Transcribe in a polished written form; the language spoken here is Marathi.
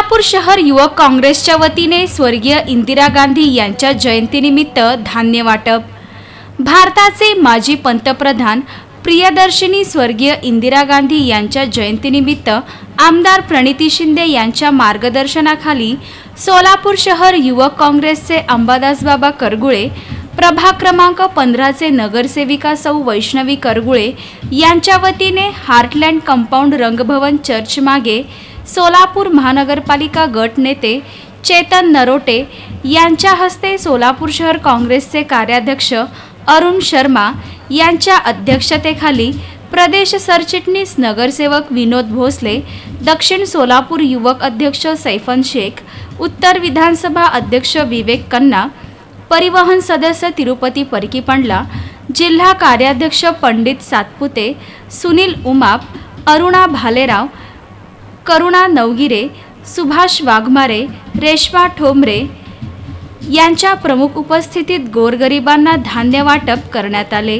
सोलापूर शहर युवक काँग्रेसच्या वतीने स्वर्गीय इंदिरा गांधी यांच्या जयंतीनिमित्त धान्य वाटप। भारताचे माजी पंतप्रधान प्रियदर्शिनी स्वर्गीय इंदिरा गांधी यांच्या जयंतीनिमित्त आमदार प्रणिती शिंदे यांच्या मार्गदर्शनाखाली सोलापूर शहर युवक काँग्रेसचे अंबादास बाबा करगुळे, प्रभाग क्रमांक 15 चे नगरसेविका सौ वैष्णवी करगुळे यांच्या वतीने हार्टलँड कंपाऊंड रंगभवन चर्च मागे सोलापूर महानगरपालिका गट नेते चेतन नरोटे यांच्या हस्ते सोलापूर शहर काँग्रेसचे कार्याध्यक्ष अरुण शर्मा यांच्या अध्यक्षतेखाली प्रदेश सरचिटणीस नगरसेवक विनोद भोसले, दक्षिण सोलापूर युवक अध्यक्ष सैफन शेख, उत्तर विधानसभा अध्यक्ष विवेक कन्ना, परिवहन सदस्य तिरुपती परकीपंडला, जिल्हा कार्याध्यक्ष पंडित सातपुते, सुनील उमाप, अरुणा भालेराव, करुणा नवगिरे, सुभाष वाघमारे, रेश्मा ठोंबरे यांच्या प्रमुख उपस्थितीत गोरगरिबांना धान्य वाटप करण्यात आले।